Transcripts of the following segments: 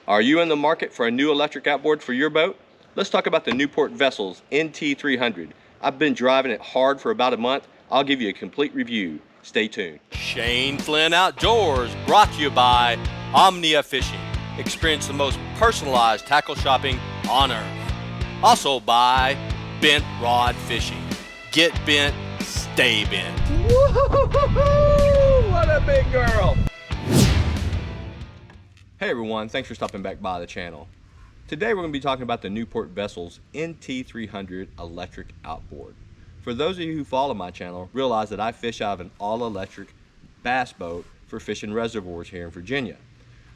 Are you in the market for a new electric outboard for your boat? Let's talk about the Newport Vessels NT300. I've been driving it hard for about a month. I'll give you a complete review. Stay tuned. Shane Flynn Outdoors, brought to you by Omnia Fishing. Experience the most personalized tackle shopping on earth. Also by Bent Rod Fishing. Get bent, stay bent. Woo-hoo-hoo-hoo! What a big girl! Hey everyone, thanks for stopping back by the channel. Today we're going to be talking about the Newport Vessels NT300 electric outboard. For those of you who follow my channel, realize that I fish out of an all-electric bass boat for fishing reservoirs here in Virginia.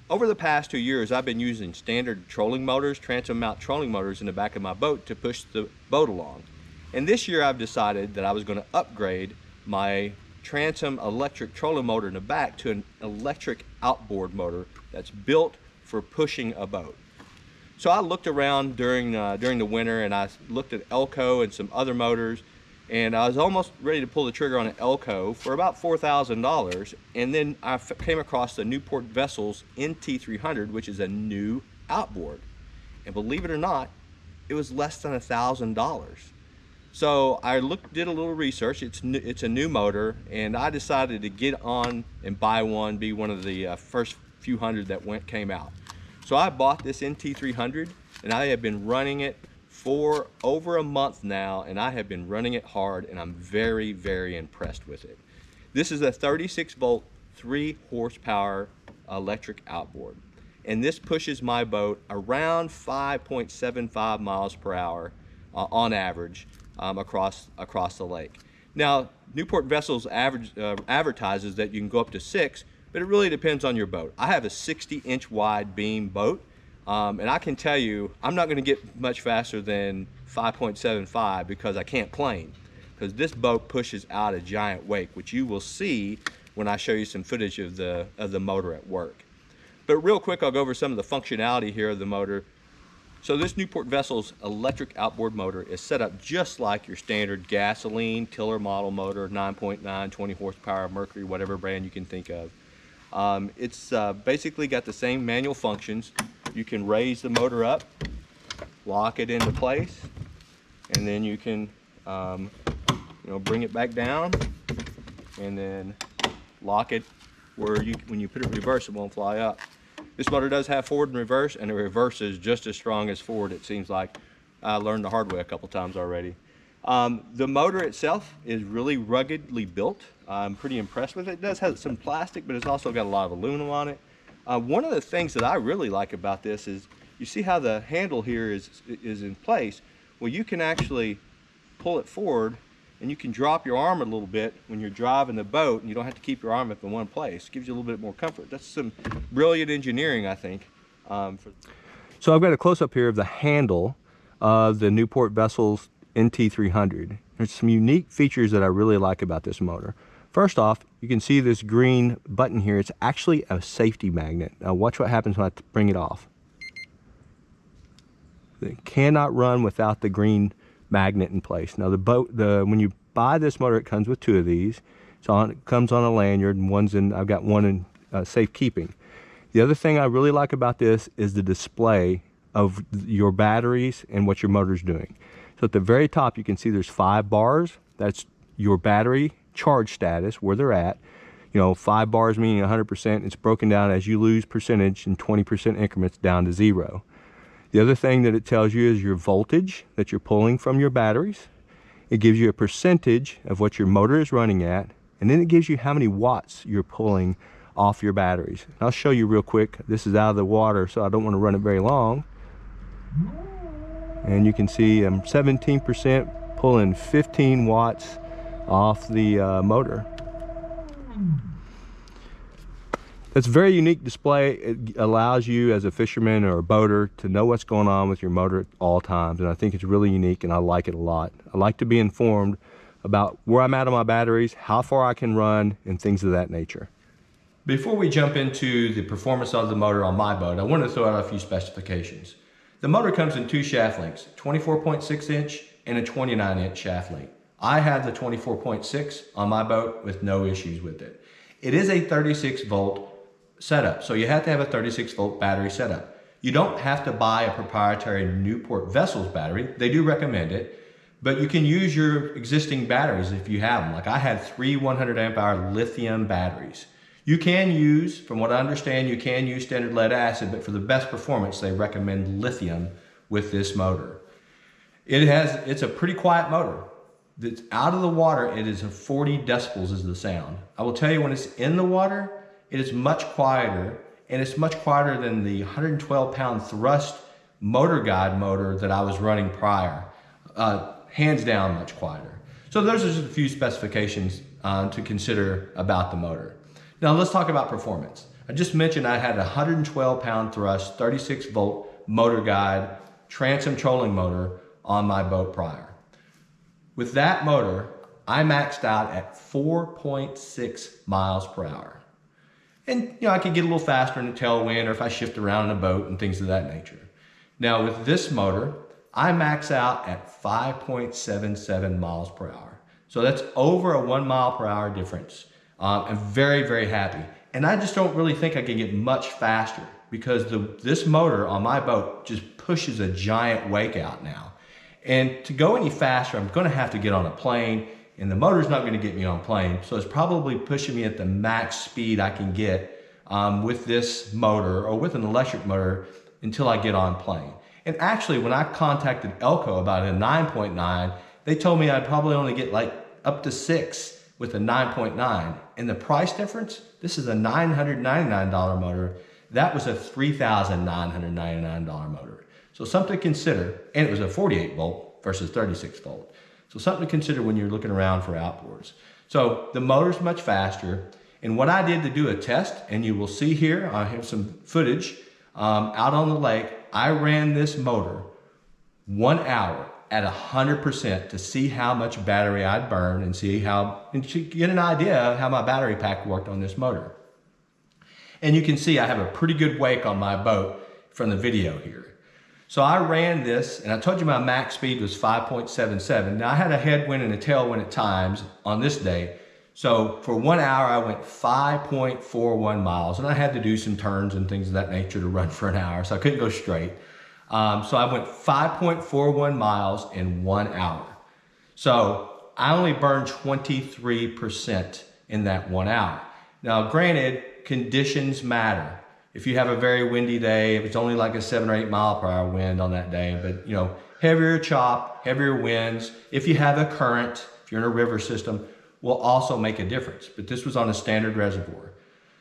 Over the past 2 years, I've been using standard trolling motors, transom mount trolling motors in the back of my boat to push the boat along. And this year I've decided that I was going to upgrade my transom electric trolling motor in the back to an electric outboard motor that's built for pushing a boat. So I looked around during the winter, and I looked at Elco and some other motors, and I was almost ready to pull the trigger on an Elco for about $4,000, and then I came across the Newport Vessels NT300, which is a new outboard, and believe it or not, it was less than $1,000. So I did a little research. It's a new motor, and I decided to get on and buy one, be one of the first few hundred that came out. So I bought this NT300, and I have been running it for over a month now, and I have been running it hard, and I'm very, very impressed with it. This is a 36 volt, 3 horsepower electric outboard, and this pushes my boat around 5.75 miles per hour on average across the lake. Now, Newport Vessels advertises that you can go up to 6, but it really depends on your boat. I have a 60-inch wide beam boat, and I can tell you I'm not going to get much faster than 5.75 because I can't plane, because this boat pushes out a giant wake, which you will see when I show you some footage of the motor at work. But real quick, I'll go over some of the functionality here of the motor. So this Newport Vessels electric outboard motor is set up just like your standard gasoline tiller model motor, 9.9, 20 horsepower, Mercury, whatever brand you can think of. It's basically got the same manual functions. You can raise the motor up, lock it into place, and then you can bring it back down and then lock it where when you put it in reverse, it won't fly up. This motor does have forward and reverse, and the reverse is just as strong as forward, it seems like. I learned the hard way a couple times already. The motor itself is really ruggedly built. I'm pretty impressed with it. It does have some plastic, but it's also got a lot of aluminum on it. One of the things that I really like about this is, you see how the handle here is in place? Well, you can actually pull it forward, and you can drop your arm a little bit when you're driving the boat, and you don't have to keep your arm up in one place. It gives you a little bit more comfort. That's some brilliant engineering, I think. So I've got a close-up here of the handle of the Newport Vessels NT300. There's some unique features that I really like about this motor. First off, you can see this green button here. It's actually a safety magnet. Now watch what happens when I bring it off. It cannot run without the green magnet in place. Now when you buy this motor, it comes with 2 of these. It comes on a lanyard, and I've got one in safekeeping. The other thing I really like about this is the display of your batteries and what your motor's doing. So at the very top, you can see there's 5 bars. That's your battery charge status, where they're at. 5 bars meaning 100%. It's broken down as you lose percentage in 20% increments down to 0. The other thing that it tells you is your voltage that you're pulling from your batteries. It gives you a percentage of what your motor is running at, and then it gives you how many watts you're pulling off your batteries. I'll show you real quick. This is out of the water, so I don't want to run it very long. And you can see I'm 17% pulling 15 watts off the motor. It's a very unique display. It allows you as a fisherman or a boater to know what's going on with your motor at all times, and I think it's really unique, and I like it a lot. I like to be informed about where I'm at on my batteries, how far I can run, and things of that nature. Before we jump into the performance of the motor on my boat, I want to throw out a few specifications. The motor comes in 2 shaft lengths, 24.6 inch and a 29 inch shaft length. I have the 24.6 on my boat with no issues with it. It is a 36 volt setup, so you have to have a 36 volt battery setup. You don't have to buy a proprietary Newport Vessels battery. They do recommend it, but you can use your existing batteries if you have them. Like I had 3 100 amp hour lithium batteries. You can use, from what I understand, you can use standard lead acid, but for the best performance, they recommend lithium with this motor. It's a pretty quiet motor. It's out of the water, it is a 40 decibels is the sound. I will tell you, when it's in the water, it is much quieter, and it's much quieter than the 112-pound thrust motor guide motor that I was running prior. Hands down, much quieter. So those are just a few specifications to consider about the motor. Now let's talk about performance. I just mentioned I had a 112-pound thrust, 36-volt motor guide, transom trolling motor on my boat prior. With that motor, I maxed out at 4.6 miles per hour. And I could get a little faster in the tailwind or if I shift around in a boat and things of that nature. Now with this motor, I max out at 5.77 miles per hour. So that's over a 1 mile per hour difference. I'm very, very happy. And I just don't really think I can get much faster because this motor on my boat just pushes a giant wake out now. And to go any faster, I'm gonna have to get on a plane, and the motor's not gonna get me on a plane, so it's probably pushing me at the max speed I can get with this motor or with an electric motor until I get on plane. And actually, when I contacted Elco about a 9.9, they told me I'd probably only get like up to 6 with a 9.9. And the price difference, this is a $999 motor. That was a $3,999 motor. So something to consider, and it was a 48 volt versus 36 volt. So something to consider when you're looking around for outboards. So the motor's much faster. And what I did to do a test, and you will see here, I have some footage out on the lake. I ran this motor 1 hour at 100% to see how much battery I'd burn and to get an idea of how my battery pack worked on this motor. And you can see I have a pretty good wake on my boat from the video here. So I ran this, and I told you my max speed was 5.77. Now I had a headwind and a tailwind at times on this day. So for 1 hour, I went 5.41 miles, and I had to do some turns and things of that nature to run for an hour, so I couldn't go straight. So I went 5.41 miles in 1 hour. So I only burned 23% in that 1 hour. Now granted, conditions matter. If you have a very windy day, if it's only like a 7 or 8 mile per hour wind on that day, but heavier chop, heavier winds, if you have a current, if you're in a river system, will also make a difference. But this was on a standard reservoir.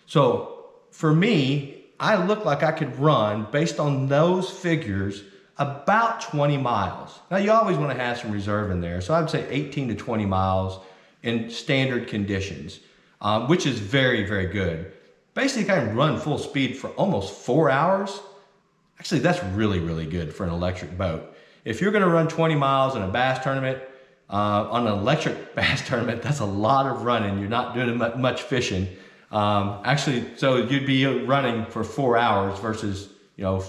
So for me, I looked like I could run, based on those figures, about 20 miles. Now you always want to have some reserve in there. So I would say 18 to 20 miles in standard conditions, which is very, very good. Basically, I can run full speed for almost 4 hours. Actually, that's really, really good for an electric boat. If you're gonna run 20 miles in a bass tournament, on an electric bass tournament, that's a lot of running. You're not doing much fishing. Actually, so you'd be running for 4 hours versus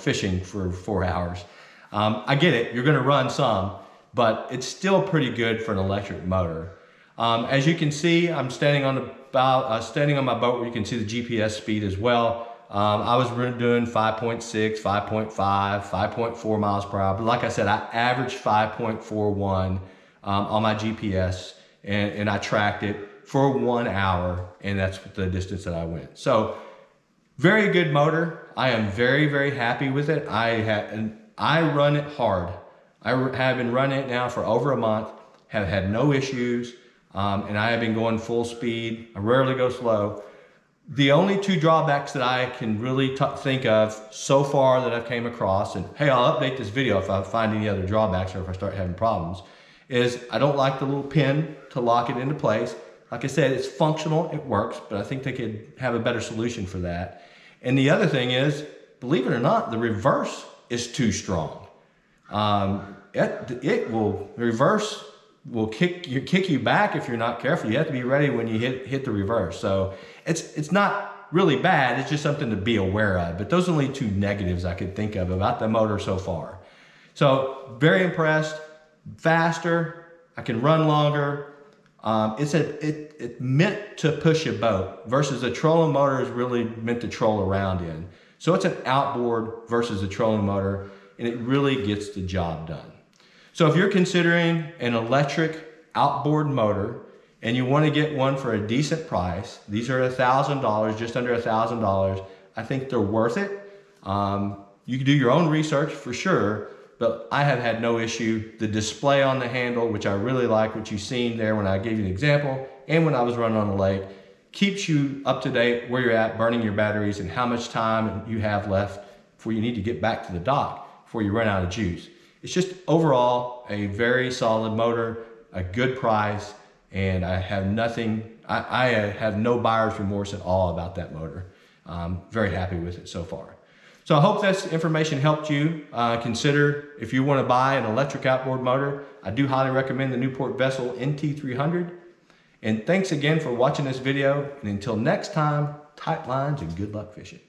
fishing for 4 hours. I get it, you're gonna run some, but it's still pretty good for an electric motor. As you can see, I'm standing on my boat where you can see the GPS speed as well. I was doing 5.6, 5.5, 5.4 miles per hour. But like I said, I averaged 5.41 on my GPS, and I tracked it for 1 hour, and that's the distance that I went. So very good motor. I am very, very happy with it. I run it hard. I have been running it now for over a month, have had no issues. And I have been going full speed. I rarely go slow. The only 2 drawbacks that I can really think of so far that I've came across, and hey, I'll update this video if I find any other drawbacks or if I start having problems, is I don't like the little pin to lock it into place. Like I said, it's functional, it works, but I think they could have a better solution for that. And the other thing is, believe it or not, the reverse is too strong. Reverse will kick you back if you're not careful. You have to be ready when you hit the reverse. So it's not really bad. It's just something to be aware of. But those are only 2 negatives I could think of about the motor so far. So very impressed. Faster. I can run longer. It's meant to push a boat versus a trolling motor is really meant to troll around in. So it's an outboard versus a trolling motor, and it really gets the job done. So if you're considering an electric outboard motor and you want to get one for a decent price, these are $1,000, just under $1,000. I think they're worth it. You can do your own research for sure, but I have had no issue. The display on the handle, which I really like, what you've seen there when I gave you an example, and when I was running on the lake, keeps you up to date where you're at, burning your batteries, and how much time you have left before you need to get back to the dock, before you run out of juice. It's just overall a very solid motor, a good price, and I have I have no buyer's remorse at all about that motor. I'm very happy with it so far. So I hope this information helped you consider if you want to buy an electric outboard motor. I do highly recommend the Newport Vessel NT300. And thanks again for watching this video. And until next time, tight lines and good luck fishing.